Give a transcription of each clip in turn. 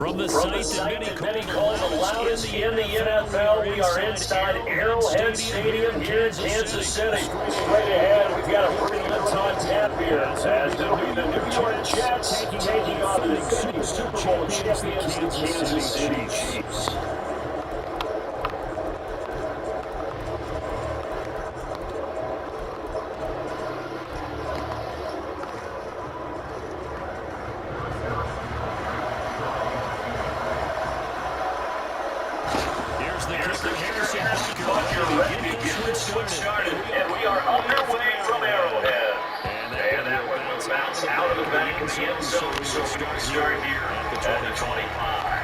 From the site that many call the loudest in the NFL, we are inside Arrowhead Stadium here in Kansas City. Straight ahead, we've got a pretty good on tap here as it'll be the New York Jets taking on the defending Super Bowl champions, the Kansas City Chiefs. Started, and we are underway from Arrowhead. And that one will bounce out of the back of the end zone, so we're going to start here at the 25.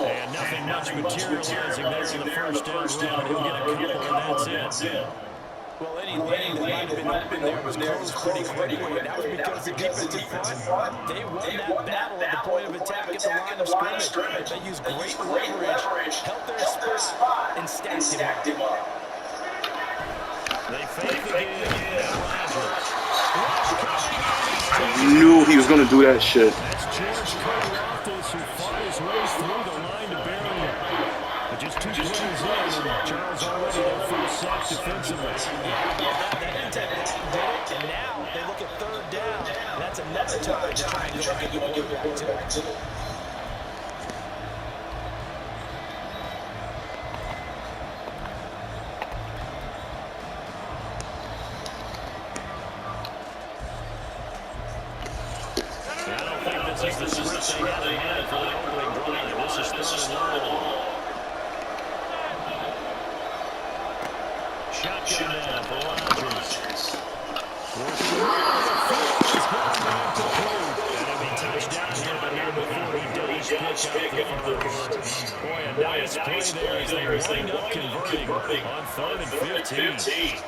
And nothing much materializing there in the first down. He'll get a couple, and that's it. Well, any lane that might have been open there was closed pretty quickly, and that was because the defensive front, they won that battle at the point of attack at the line of scrimmage. They used great leverage, held their spot, and stacked him up. They fake the game. I knew he was going to do that shit. That's George Karlaftis who fought his way through the line to bury him. But just 2 plays in, and Charles already their first sack defensively. That intent did it, and now they look at third down. That's another time to try and get the ball back to it. This is the script they had for the opening drive. This is third and long. Shotgun now for Rodgers. That'll be touchdown here, but not before he does pick up the first. Boy, a nice play there as they wind up converting on 3rd and 15.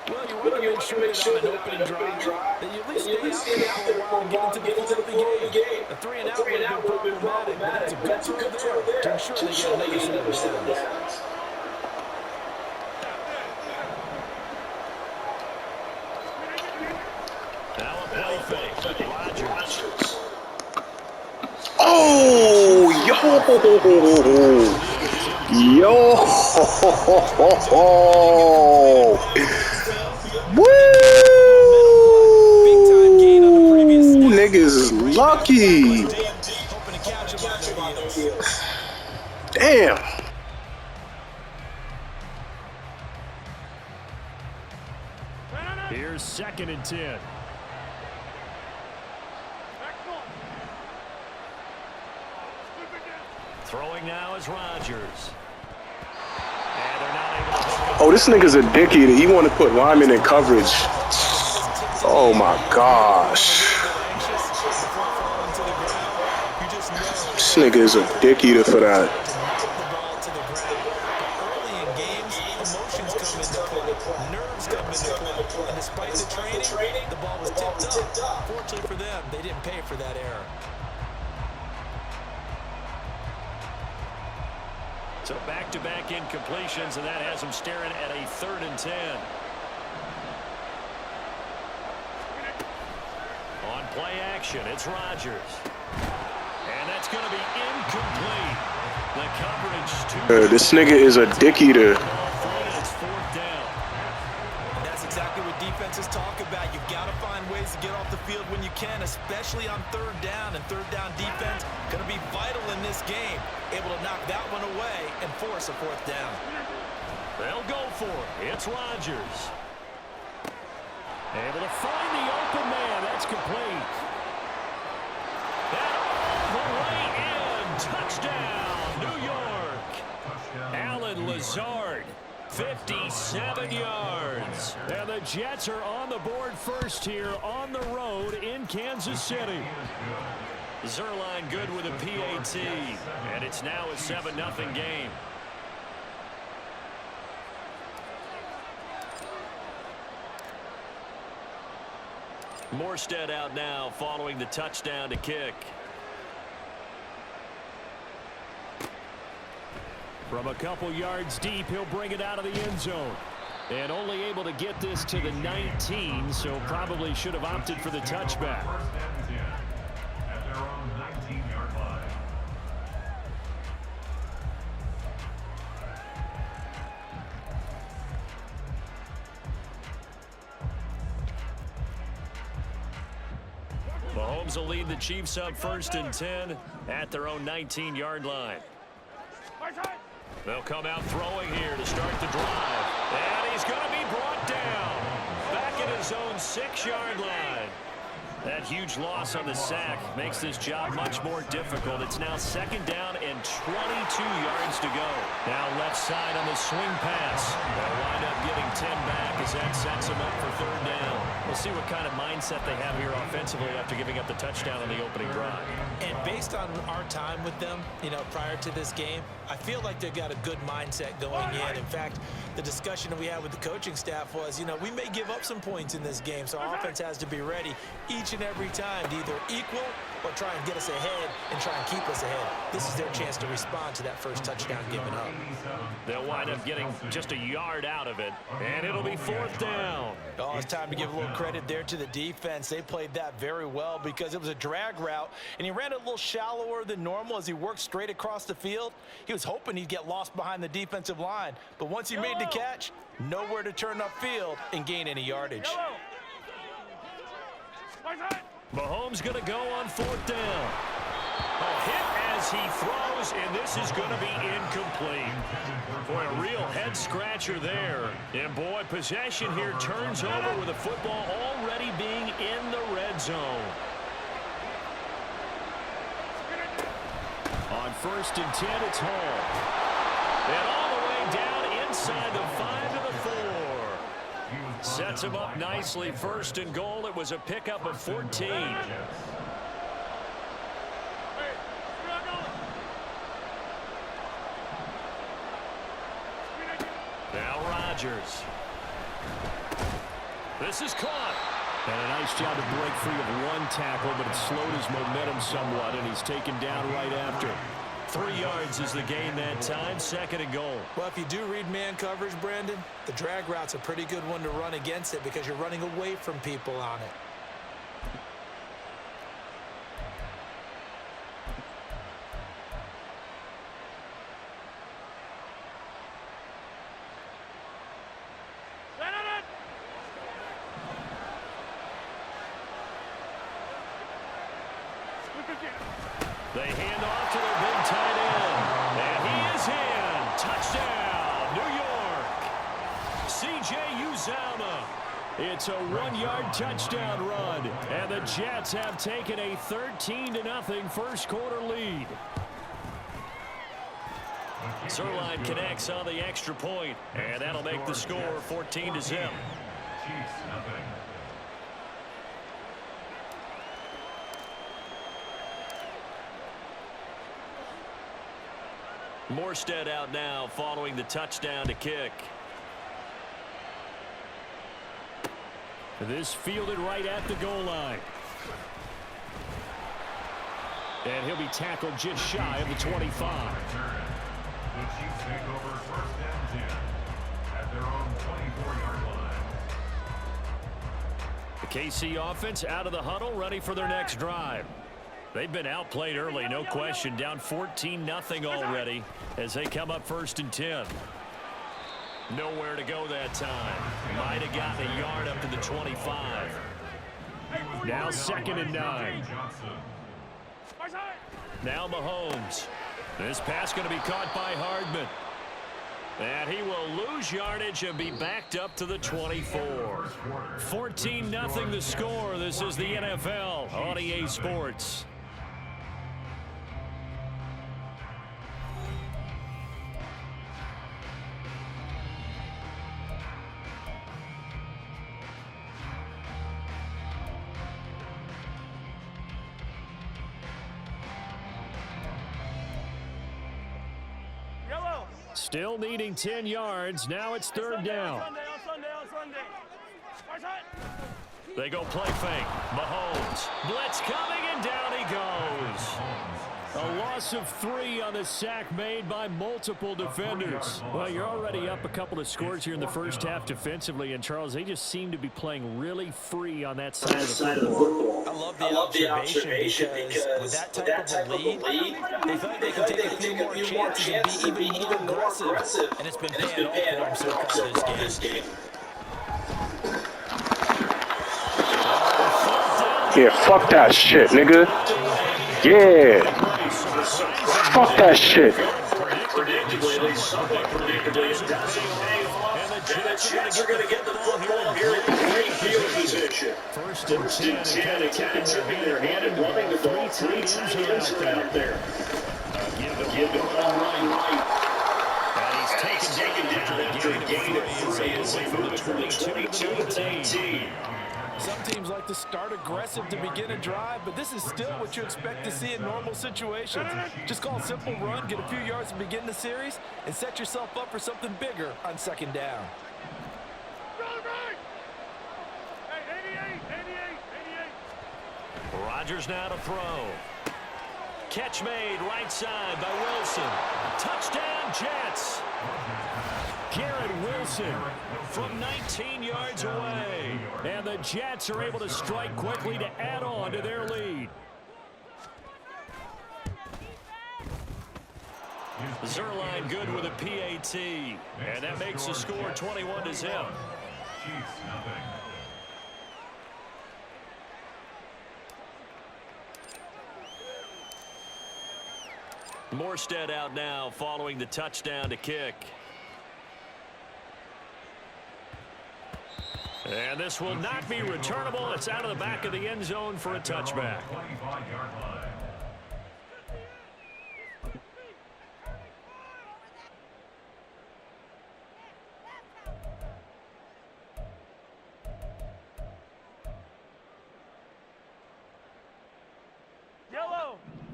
Well, you want to make sure that on an opening drive, that you at least stay out there for a while and get into the flow of the game. A 3-and-out would have been problematic, but that's a good throw there to ensure they get a negative downs. Now a play fake. Rodgers. Oh, Woo! Niggas is lucky. Damn. Here's 2nd and 10. Throwing now is Rodgers. Oh, this nigga's a dickhead. He want to put Lyman in coverage. Oh my gosh. This nigga is a dickheater for that. Early in games, emotions come into play, nerves come into play, and despite the training, the ball was tipped up. Fortunately for them, they didn't pay for that error. So back-to-back incompletions, and that has them staring at a 3rd and 10. On play action, it's Rodgers. And that's going to be incomplete. The coverage This nigga is a dick eater. It's 4th down. And that's exactly what defenses talk about. You've got to find ways to get off the field when you can, especially on 3rd down. And 3rd down defense going to be vital in this game. Able to knock that one away and force a 4th down. They'll go for it. It's Rodgers. Able to find the open man. That's complete. That all the way in. Touchdown, New York. Allen Lazard, 57 yards. And the Jets are on the board first here on the road in Kansas City. Zerline good with a PAT, and it's now a 7-0 game. Morstead out now following the touchdown to kick. From a couple yards deep, he'll bring it out of the end zone. And only able to get this to the 19, so probably should have opted for the touchback. At their own 19-yard line. Mahomes will lead the Chiefs up 1st and 10 at their own 19-yard line. They'll come out throwing here to start the drive. And he's going to be brought down. Back at his own 6-yard line. That huge loss on the sack makes this job much more difficult. It's now 2nd down and 22 yards to go. Now left side on the swing pass. They'll wind up getting 10 back as that sets them up for 3rd down. We'll see what kind of mindset they have here offensively after giving up the touchdown on the opening drive. And based on our time with them, prior to this game, I feel like they've got a good mindset going in. In fact, the discussion that we had with the coaching staff was, we may give up some points in this game, so our offense has to be ready each and every time to either equal or try and get us ahead and try and keep us ahead. This is their chance to respond to that first touchdown given up. They'll wind up getting just a yard out of it, and it'll be 4th down. Oh, it's time to give a little credit there to the defense. They played that very well because it was a drag route, and he ran it a little shallower than normal as he worked straight across the field. He was hoping he'd get lost behind the defensive line, but once he made the catch, nowhere to turn upfield and gain any yardage. Mahomes going to go on 4th down. A hit as he throws, and this is going to be incomplete. Boy, a real head-scratcher there. And, boy, possession here turns over with the football already being in the red zone. On 1st and 10, it's Hall. And all the way down inside the 5 to the 4. Sets him up nicely. 1st and goal. It was a pickup of 14. Now Rodgers. This is caught. And a nice job to break free of one tackle, but it slowed his momentum somewhat, and he's taken down right after. 3 yards is the gain that time. 2nd and goal. Well, if you do read man coverage, Brandon, the drag route's a pretty good one to run against it because you're running away from people on it. They hand off to their big tight end. And he is in. Touchdown, New York. C.J. Uzomah. It's a 1-yard touchdown run. And the Jets have taken a 13-0 first quarter lead. Zerline connects on the extra point, and that'll make the score 14-0. Chiefs, nothing. Morstead out now following the touchdown to kick. This fielded right at the goal line. And he'll be tackled just shy of the 25. The Chiefs take over 1st and 10 at their own 24-yard line. The KC offense out of the huddle, ready for their next drive. They've been outplayed early, no question. Down 14-0 already as they come up 1st and 10. Nowhere to go that time. Might have gotten a yard up to the 25. Now 2nd and 9. Now Mahomes. This pass going to be caught by Hardman. And he will lose yardage and be backed up to the 24. 14-0 the score. This is the NFL on EA Sports. Still needing 10 yards. Now it's third down. They go play fake. Mahomes. Blitz coming, and down he goes. A loss of 3 on the sack made by multiple defenders. Well, you're already up a couple of scores here in the first half defensively, and Charles, they just seem to be playing really free on that side of the football. I love the observation because with that type of a lead, they feel like they can take a few more chances and be even more aggressive. And it's been paying off for them so far this game. Yeah, fuck that shit, nigga. Yeah. Fuck that shit. Jets are going to get the football here in great field position. First and 10, and taking their hand and running the ball. 3 tight ends out there. Give him all right. And he's taken down after a gain of 3 as they move from the 22 to the 19. Some teams like to start aggressive to begin a drive, but this is still what you expect to see in normal situations. Just call a simple run, get a few yards to begin the series, and set yourself up for something bigger on second down. Rodgers now to throw. Catch made right side by Wilson. Touchdown Jets. Garrett Wilson from 19 yards away. And the Jets are able to strike quickly to add on to their lead. Zerline good with a PAT. And that makes the score 21-0. Morstead out now following the touchdown to kick. And this will not be returnable. It's out of the back of the end zone for a touchback.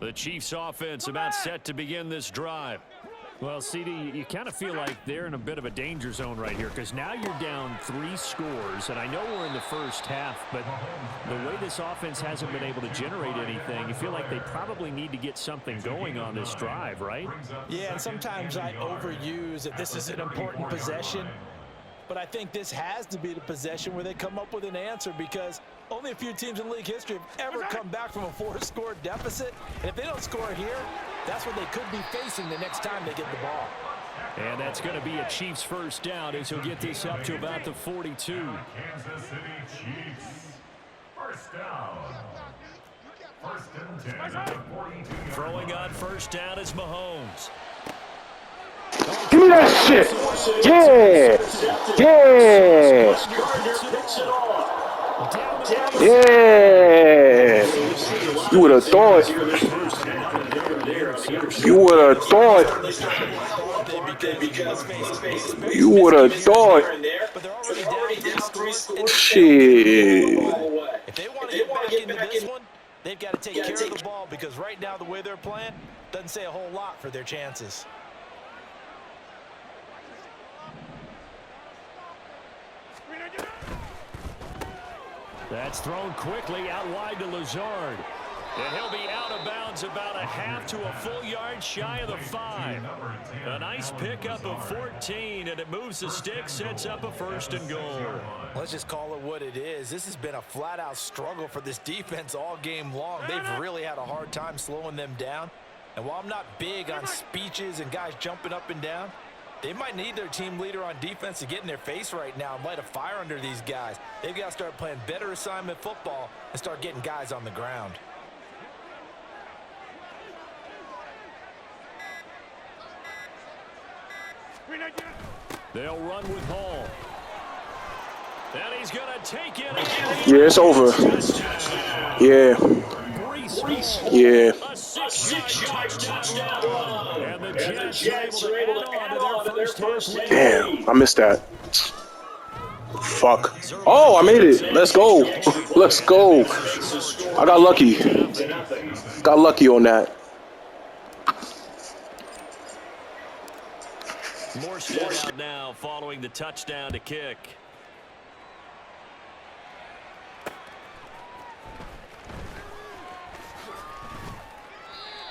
The Chiefs offense about set to begin this drive. Well, CD, you kind of feel like they're in a bit of a danger zone right here because now you're down 3 scores, and I know we're in the first half, but the way this offense hasn't been able to generate anything, you feel like they probably need to get something going on this drive, right? Yeah, and sometimes I overuse that this is an important possession, but I think this has to be the possession where they come up with an answer because only a few teams in league history have ever come back from a 4-score deficit. And if they don't score here, that's what they could be facing the next time they get the ball. And that's going to be a Chiefs first down as he'll get this up to about the 42. Kansas City Chiefs. First down. First and 10 at the 42. Throwing on first down is Mahomes. Give me that shit. Yeah. Yeah. Yeah. You would have thought. You would have thought. You would have thought. Shit. If they want to get back into this one, they've got to take care of the ball because right now the way they're playing doesn't say a whole lot for their chances. That's thrown quickly out wide to Lazard. And he'll be out of bounds about a half to a full yard shy of the 5. A nice pickup of 14, and it moves the stick, sets up a first and goal. Let's just call it what it is. This has been a flat-out struggle for this defense all game long. They've really had a hard time slowing them down. And while I'm not big on speeches and guys jumping up and down, they might need their team leader on defense to get in their face right now and light a fire under these guys. They've got to start playing better assignment football and start getting guys on the ground. They'll run with Hall. And he's going to take it. Yeah, it's over. Yeah. Yeah. A 6-yard touchdown. And the Jets are able to add on to their first half lead. Damn, I missed that. Fuck. Oh, I made it. Let's go. Let's go. I got lucky. Got lucky on that. More spread out now following the touchdown to kick.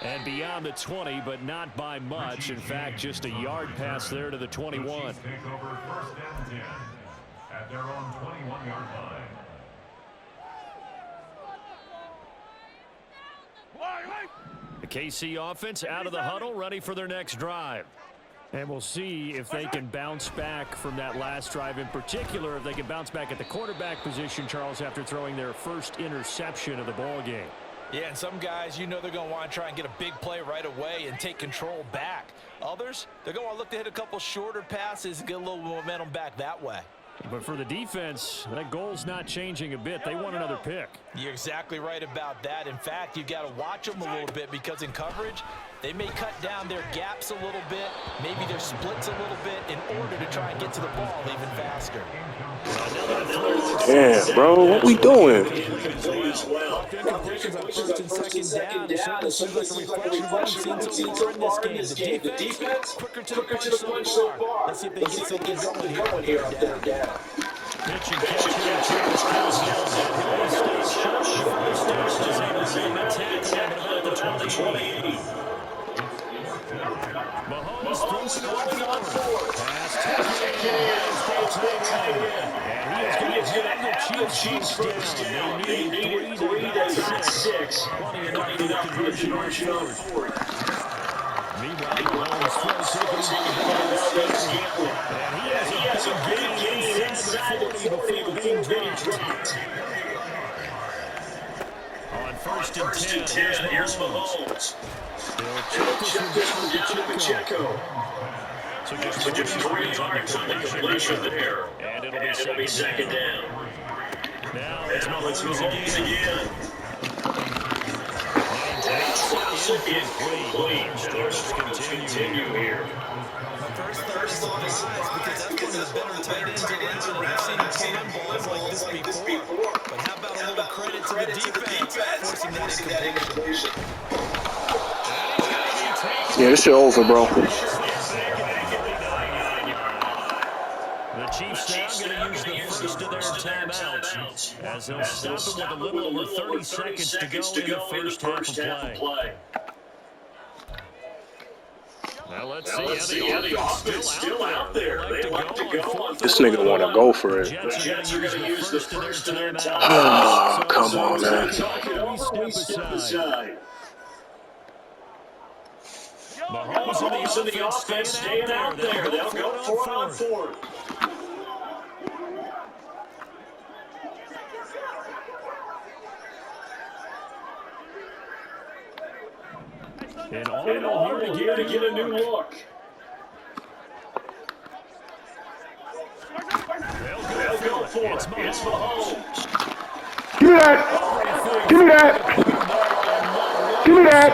And beyond the 20, but not by much. In fact, just a yard pass there to the 21. Take over 1st and 10 at their own 21-yard line. The KC offense out of the huddle, ready for their next drive. And we'll see if they can bounce back from that last drive. In particular, if they can bounce back at the quarterback position, Charles, after throwing their first interception of the ball game. Yeah, and some guys, you know they're going to want to try and get a big play right away and take control back. Others, they're going to look to hit a couple shorter passes and get a little momentum back that way. But for the defense, that goal's not changing a bit. They want another pick. You're exactly right about that. In fact, you've got to watch them a little bit because in coverage, they may cut down their gaps a little bit, maybe their splits a little bit in order to try and get to the ball even faster. Damn, bro, what we doing? Incompletions on 1st and 2nd down. It certainly seems like a reflection of what we've seen so far in this game. The defense, quicker to the punch so far. Let's see if they get something going here on 3rd down. Pitch and catch here. Travis Kelce. He stays short. First down is able to make a tackle at about the 20. Mahomes throwing on 4. Pass taken. And he is going to hit the Chiefs first down. They need 3, they got 6. Plenty enough for the conversion on 4th. Meanwhile, Mahomes throws Scantling. And he has a big gain inside the 40 before being dropped. On 1st and 10, here's Mahomes. He'll down to Pacheco. So just 3 yards on the completion there. And it'll be 2nd down. Now it's Mahomes again. Incomplete. Struggles continue here. First thought is because that's one of the better tight ends around. We've seen him pull balls like this before. But how about a little credit to the defense forcing that incompletion? Yeah, this shit over, bro. The Chiefs now going to use the first of their timeouts as they'll stop it with a little over 30 seconds to go in the first half of play. Now let's see how the offense still out there. They like to go on. This nigga want to go for it. The Jets are going to use the first of their timeouts. Oh, come on, man. We step aside. Mahomes and the offense staying out there. They'll go 4 on 4. And all here to get a new look. They'll go for it. It's Mahomes. Give me that. Give me that. Give me that.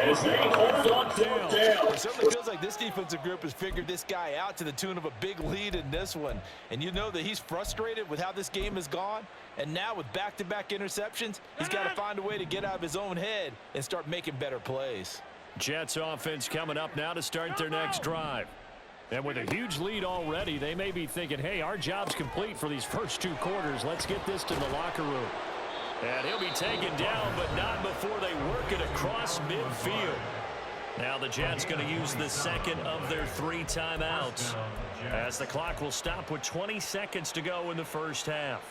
As they hold on down. It certainly feels like this defensive group has figured this guy out to the tune of a big lead in this one. And you know that he's frustrated with how this game has gone. And now with back-to-back interceptions, he's got to find a way to get out of his own head and start making better plays. Jets offense coming up now to start their next drive. And with a huge lead already, they may be thinking, hey, our job's complete for these first 2 quarters. Let's get this to the locker room. And he'll be taken down, but not before they work it across midfield. Now the Jets going to use the second of their 3 timeouts as the clock will stop with 20 seconds to go in the first half.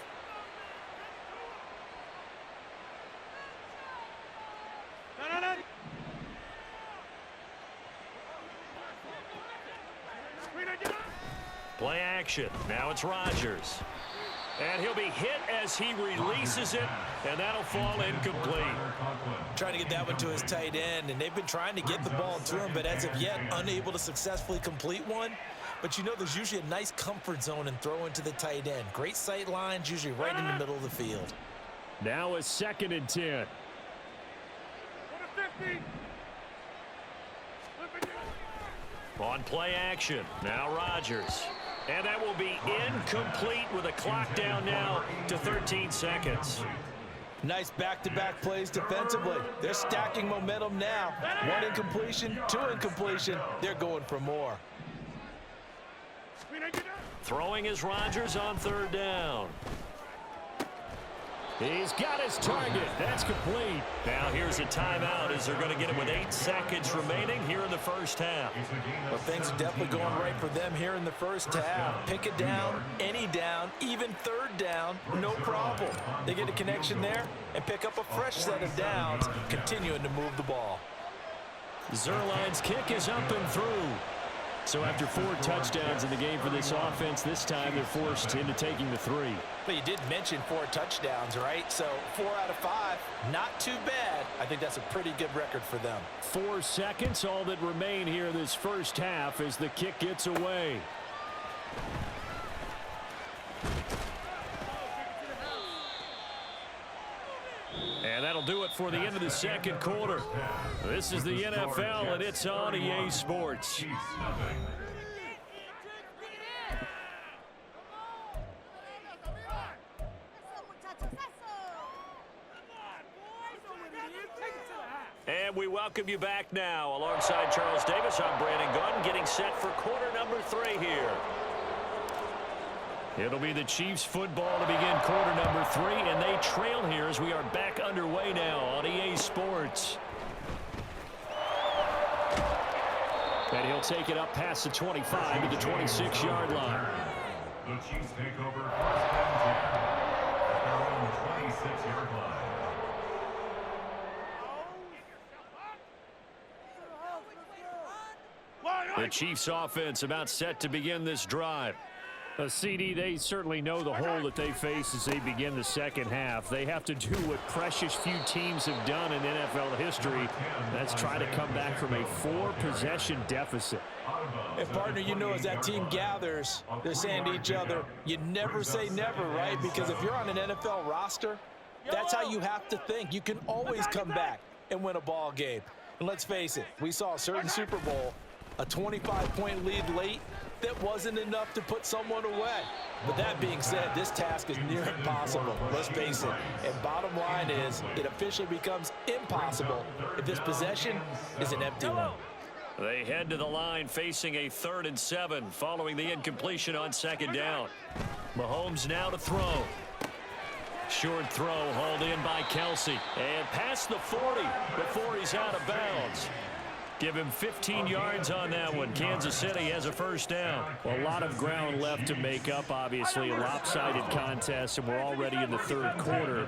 Play action. Now it's Rodgers. And he'll be hit as he releases it, and that'll fall incomplete. Trying to get that one to his tight end, and they've been trying to get the ball to him, but as of yet, unable to successfully complete one. But you know there's usually a nice comfort zone in throwing to the tight end. Great sight lines, usually right in the middle of the field. Now a 2nd and 10. On play action, now Rodgers. And that will be incomplete with a clock down now to 13 seconds. Nice back-to-back plays defensively. They're stacking momentum now. 1 incompletion, 2 incompletion. They're going for more. Throwing is Rodgers on 3rd down. He's got his target. That's complete. Now here's a timeout as they're going to get it with 8 seconds remaining here in the first half. Well, things are definitely going right for them here in the first half. Pick a down, any down, even 3rd down, no problem. They get a connection there and pick up a fresh set of downs, continuing to move the ball. Zuerlein's kick is up and through. So after 4 touchdowns in the game for this offense, this time they're forced into taking the 3. But you did mention 4 touchdowns, right? So 4 out of 5, not too bad. I think that's a pretty good record for them. 4 seconds, all that remain here in this first half as the kick gets away. And that'll do it for the end of the second quarter. This is the NFL, and it's on EA Sports. And we welcome you back now. Alongside Charles Davis, I'm Brandon Gunn, getting set for quarter number 3 here. It'll be the Chiefs football to begin quarter number 3, and they trail here as we are back underway now on EA Sports. And he'll take it up past the 25 to the 26-yard line. The Chiefs take over 1st and 10 at their own 26-yard line. The Chiefs offense about set to begin this drive. CD, they certainly know the hole that they face as they begin the second half. They have to do what precious few teams have done in NFL history. That's try to come back from a 4-possession deficit. And partner, you know, as that team gathers, they're saying to each other, you never say never, right? Because if you're on an NFL roster, that's how you have to think. You can always come back and win a ball game. And let's face it, we saw a certain Super Bowl, a 25-point lead late, that wasn't enough to put someone away. But that being said, this task is near impossible. Let's face it. And bottom line is, it officially becomes impossible if this possession is an empty one. They head to the line facing a 3rd and 7 following the incompletion on 2nd down. Mahomes now to throw. Short throw hauled in by Kelsey. And past the 40 before he's out of bounds. Give him 15 yards on that one. Kansas City has a 1st down. Well, a lot of ground left to make up, obviously. A lopsided contest, and we're already in the 3rd quarter.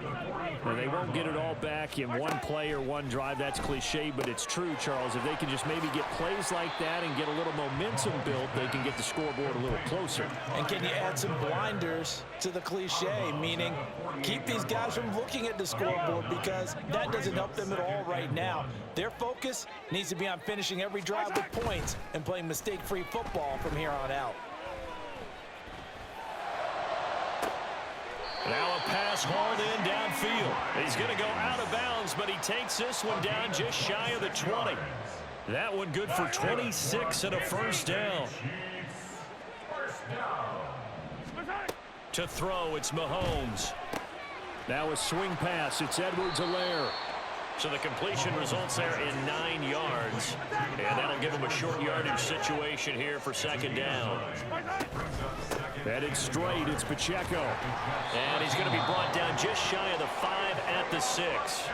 And they won't get it all back in one play or one drive. That's cliche, but it's true, Charles. If they can just maybe get plays like that and get a little momentum built, they can get the scoreboard a little closer. And can you add some blinders to the cliche, meaning keep these guys from looking at the scoreboard, because that doesn't help them at all right now. Their focus needs to be on finishing every drive with points and playing mistake-free football from here on out. Now a pass hauled in downfield. He's going to go out of bounds, but he takes this one down just shy of the 20. That one good for 26 and a 1st down. To throw, it's Mahomes. Now a swing pass. It's Edwards-Helaire. So the completion results there in 9 yards. And that'll give him a short yardage situation here for 2nd down. Headed straight, it's Pacheco. And he's going to be brought down just shy of the 5 at the 6.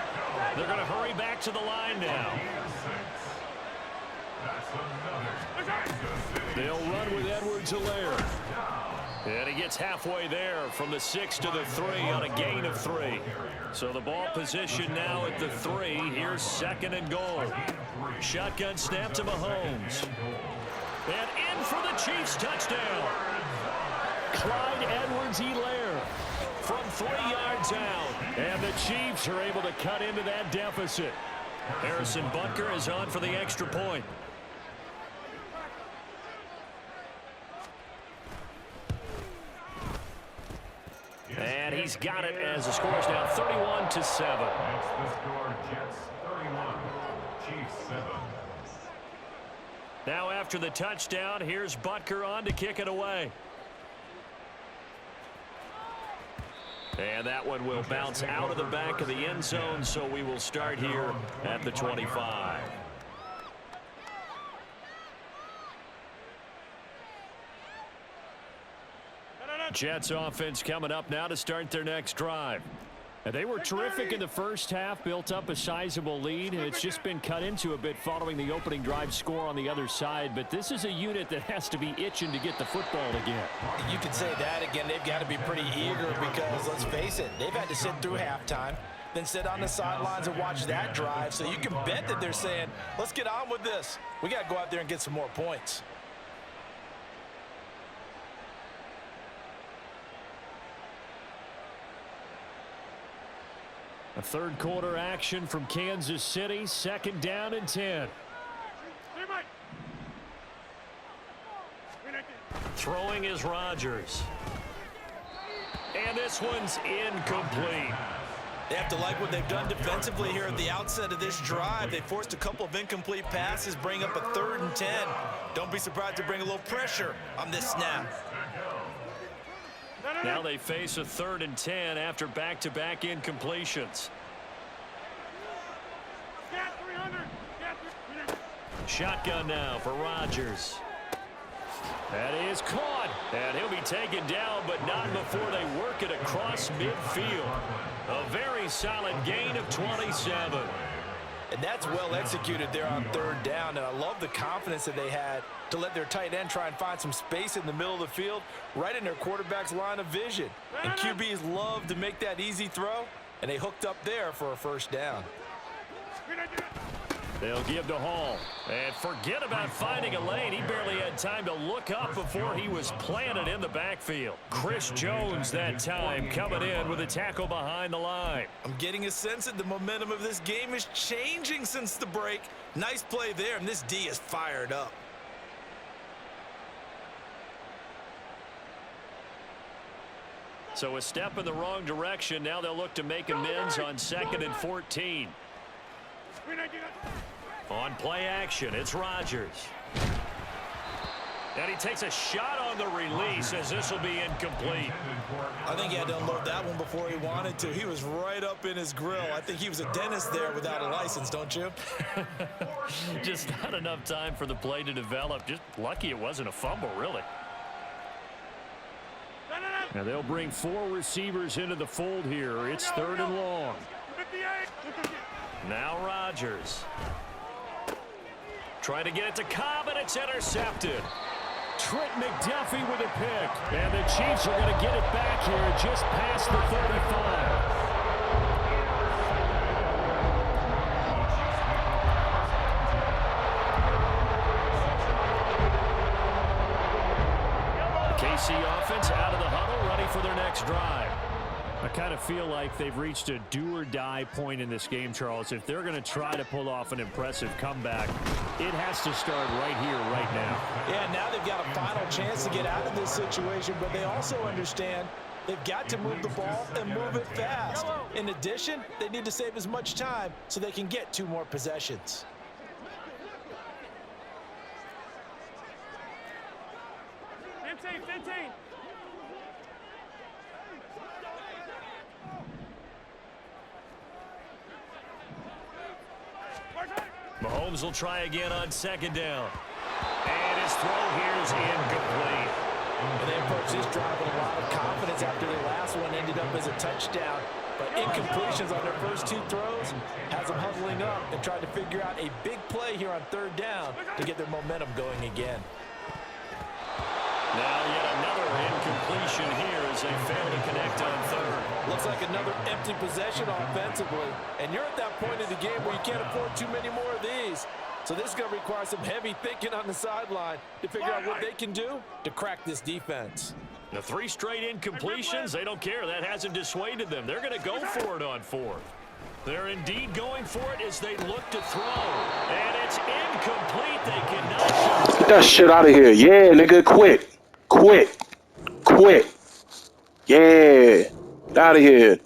They're going to hurry back to the line now. They'll run with Edwards-Helaire. And he gets halfway there from the 6 to the 3 on a gain of 3. So the ball position now at the 3. Here's 2nd and goal. Shotgun snap to Mahomes. And in for the Chiefs touchdown. Clyde Edwards-Helaire from 3 yards out. And the Chiefs are able to cut into that deficit. Harrison Butker is on for the extra point. And he's got it as the score is now 31-7. Next the score, Jets 31, Chiefs 7. Now after the touchdown, here's Butker on to kick it away. And that one will bounce out of the back of the end zone, so we will start here at the 25. Jets offense coming up now to start their next drive. And they were terrific in the first half, built up a sizable lead, and it's just been cut into a bit following the opening drive score on the other side. But this is a unit that has to be itching to get the football again. You could say that again. They've got to be pretty eager because, let's face it, they've had to sit through halftime, then sit on the sidelines and watch that drive. So you can bet that they're saying, let's get on with this. We got to go out there and get some more points. A third quarter action from Kansas City, 2nd down and 10. Throwing is Rodgers. And this one's incomplete. They have to like what they've done defensively here at the outset of this drive. They forced a couple of incomplete passes, bring up a 3rd and 10. Don't be surprised to bring a little pressure on this snap. Now they face a 3rd and 10 after back-to-back incompletions. Shotgun now for Rodgers. That is caught, and he'll be taken down, but not before they work it across midfield. A very solid gain of 27. And that's well executed there on 3rd down, and I love the confidence that they had to let their tight end try and find some space in the middle of the field, right in their quarterback's line of vision. And QBs love to make that easy throw, and they hooked up there for a 1st down. They'll give to Hall. And forget about finding a lane. He barely had time to look up before he was planted in the backfield. Chris Jones that time coming in with a tackle behind the line. I'm getting a sense that the momentum of this game is changing since the break. Nice play there, and this D is fired up. So a step in the wrong direction. Now they'll look to make amends on 2nd and 14. On play action, it's Rodgers. And he takes a shot on the release as this will be incomplete. I think he had to unload that one before he wanted to. He was right up in his grill. I think he was a dentist there without a license, don't you? Just not enough time for the play to develop. Just lucky it wasn't a fumble, really. And they'll bring 4 receivers into the fold here. It's 3rd and long. Now Rodgers. Trying to get it to Cobb, and it's intercepted. Trent McDuffie with a pick. And the Chiefs are going to get it back here just past the 35. KC offense out of the huddle, ready for their next drive. I kind of feel like they've reached a do-or-die point in this game, Charles. If they're going to try to pull off an impressive comeback, it has to start right here, right now. Yeah, now they've got a final chance to get out of this situation, but they also understand they've got to move the ball and move it fast. In addition, they need to save as much time so they can get 2 more possessions. Mahomes will try again on 2nd down. And his throw here is incomplete. And they approach this drive with a lot of confidence after their last one ended up as a touchdown. But incompletions on their first 2 throws has them huddling up and trying to figure out a big play here on 3rd down to get their momentum going again. Now yet another incompletion here as they fail to connect on 3rd. Looks like another empty possession offensively. And you're at that point in the game where you can't afford too many more of these. So this is going to require some heavy thinking on the sideline to figure out what they can do to crack this defense. The 3 straight incompletions, they don't care. That hasn't dissuaded them. They're going to go for it on 4th. They're indeed going for it as they look to throw. And it's incomplete. They cannot. Get that shit out of here. Yeah, nigga, quit. Quit. Quit. Yeah. Out of here.